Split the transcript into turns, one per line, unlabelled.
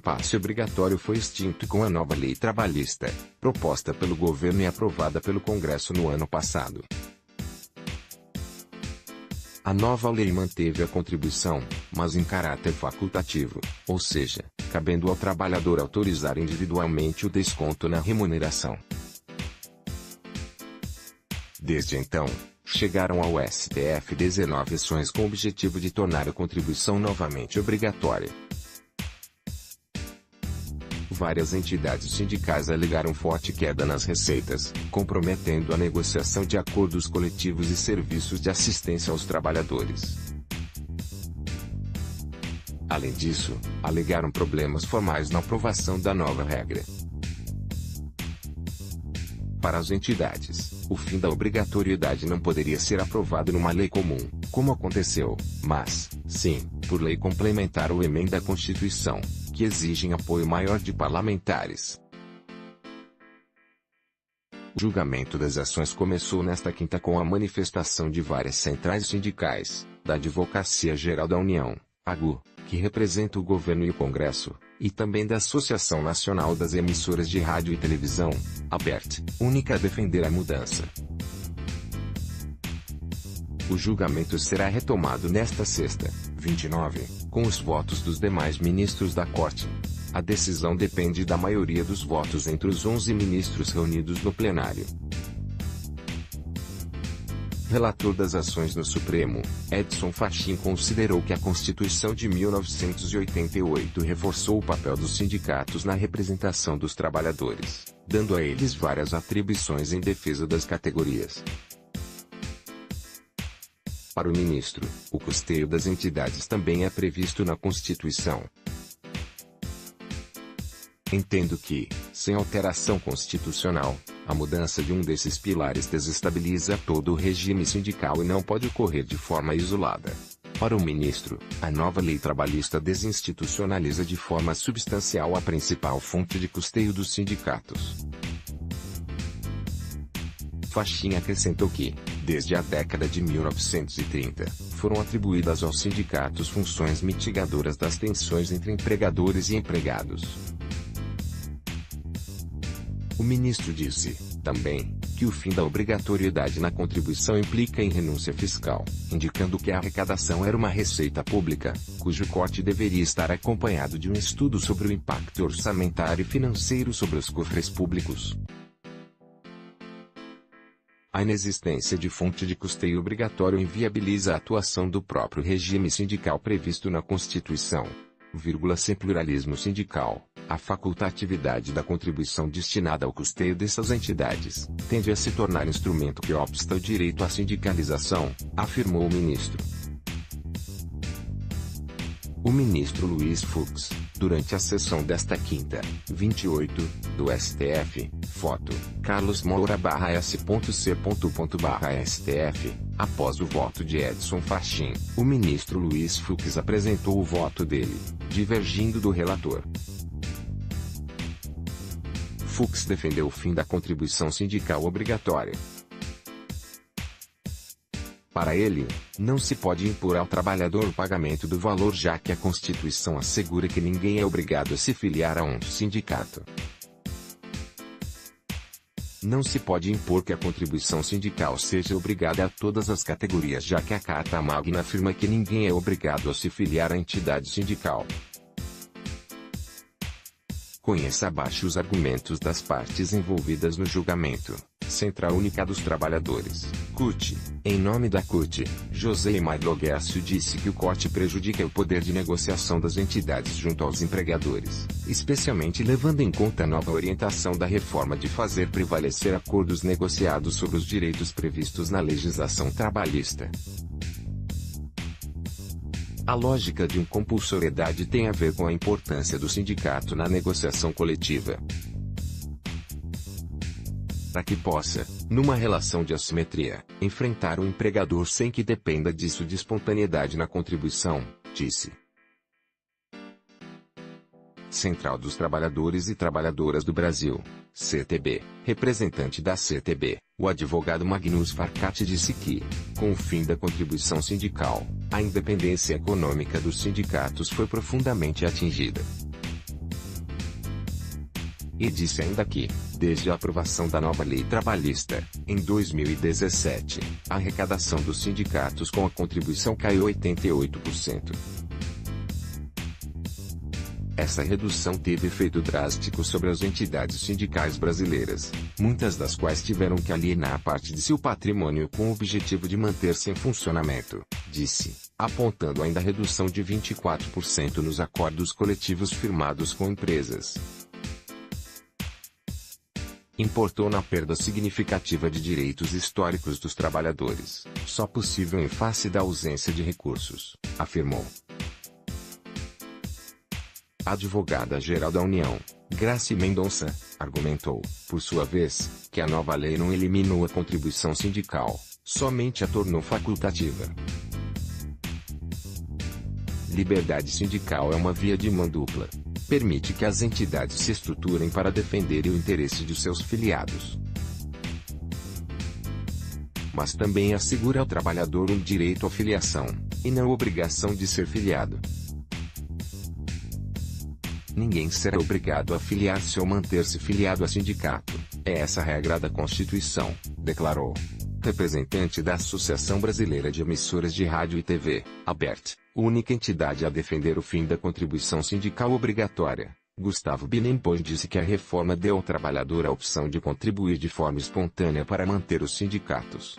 repasse obrigatório foi extinto com a nova lei trabalhista, proposta pelo governo e aprovada pelo Congresso no ano passado. A nova lei manteve a contribuição, mas em caráter facultativo, ou seja, cabendo ao trabalhador autorizar individualmente o desconto na remuneração. Desde então, chegaram ao STF 19 ações com o objetivo de tornar a contribuição novamente obrigatória. Várias entidades sindicais alegaram forte queda nas receitas, comprometendo a negociação de acordos coletivos e serviços de assistência aos trabalhadores. Além disso, alegaram problemas formais na aprovação da nova regra. Para as entidades, o fim da obrigatoriedade não poderia ser aprovado numa lei comum, como aconteceu, mas, sim, por lei complementar ou emenda à Constituição, que exigem apoio maior de parlamentares. O julgamento das ações começou nesta quinta com a manifestação de várias centrais sindicais, da Advocacia Geral da União, AGU, que representa o governo e o Congresso, e também da Associação Nacional das Emissoras de Rádio e Televisão, ABERT, única a defender a mudança. O julgamento será retomado nesta sexta, 29, com os votos dos demais ministros da Corte. A decisão depende da maioria dos votos entre os 11 ministros reunidos no plenário. Relator das ações no Supremo, Edson Fachin considerou que a Constituição de 1988 reforçou o papel dos sindicatos na representação dos trabalhadores, dando a eles várias atribuições em defesa das categorias. Para o ministro, o custeio das entidades também é previsto na Constituição. Entendo que, sem alteração constitucional, a mudança de um desses pilares desestabiliza todo o regime sindical e não pode ocorrer de forma isolada. Para o ministro, a nova lei trabalhista desinstitucionaliza de forma substancial a principal fonte de custeio dos sindicatos. Fachin acrescentou que, desde a década de 1930, foram atribuídas aos sindicatos funções mitigadoras das tensões entre empregadores e empregados. O ministro disse, também, que o fim da obrigatoriedade na contribuição implica em renúncia fiscal, indicando que a arrecadação era uma receita pública, cujo corte deveria estar acompanhado de um estudo sobre o impacto orçamentário e financeiro sobre os cofres públicos. A inexistência de fonte de custeio obrigatório inviabiliza a atuação do próprio regime sindical previsto na Constituição. Sem pluralismo sindical, a facultatividade da contribuição destinada ao custeio dessas entidades tende a se tornar instrumento que obsta o direito à sindicalização, afirmou o ministro. O ministro Luiz Fux, durante a sessão desta quinta, 28, do STF, foto, Carlos Moura/S.C.STF, após o voto de Edson Fachin, o ministro Luiz Fux apresentou o voto dele, divergindo do relator. Fux defendeu o fim da contribuição sindical obrigatória. Para ele, não se pode impor ao trabalhador o pagamento do valor já que a Constituição assegura que ninguém é obrigado a se filiar a um sindicato. Não se pode impor que a contribuição sindical seja obrigada a todas as categorias já que a Carta Magna afirma que ninguém é obrigado a se filiar à entidade sindical. Conheça abaixo os argumentos das partes envolvidas no julgamento. Central Única dos Trabalhadores, CUT. Em nome da CUT, José Mailo Guércio disse que o corte prejudica o poder de negociação das entidades junto aos empregadores, especialmente levando em conta a nova orientação da reforma de fazer prevalecer acordos negociados sobre os direitos previstos na legislação trabalhista. A lógica de incompulsoriedade tem a ver com a importância do sindicato na negociação coletiva. Para que possa, numa relação de assimetria, enfrentar o empregador sem que dependa disso de espontaneidade na contribuição, disse. Central dos Trabalhadores e Trabalhadoras do Brasil, CTB, representante da CTB, o advogado Magnus Farcati disse que, com o fim da contribuição sindical, a independência econômica dos sindicatos foi profundamente atingida. E disse ainda que, desde a aprovação da nova lei trabalhista, em 2017, a arrecadação dos sindicatos com a contribuição caiu 88%. Essa redução teve efeito drástico sobre as entidades sindicais brasileiras, muitas das quais tiveram que alienar parte de seu patrimônio com o objetivo de manter-se em funcionamento, disse, apontando ainda a redução de 24% nos acordos coletivos firmados com empresas. Importou na perda significativa de direitos históricos dos trabalhadores, só possível em face da ausência de recursos, afirmou. A advogada-geral da União, Graci Mendonça, argumentou, por sua vez, que a nova lei não eliminou a contribuição sindical, somente a tornou facultativa. Liberdade sindical é uma via de mão dupla. Permite que as entidades se estruturem para defenderem o interesse de seus filiados. Mas também assegura ao trabalhador um direito à filiação, e não a obrigação de ser filiado. Ninguém será obrigado a filiar-se ou manter-se filiado a sindicato. É essa a regra da Constituição, declarou. Representante da Associação Brasileira de Emissoras de Rádio e TV, ABERT, única entidade a defender o fim da contribuição sindical obrigatória, Gustavo Binempoz disse que a reforma deu ao trabalhador a opção de contribuir de forma espontânea para manter os sindicatos.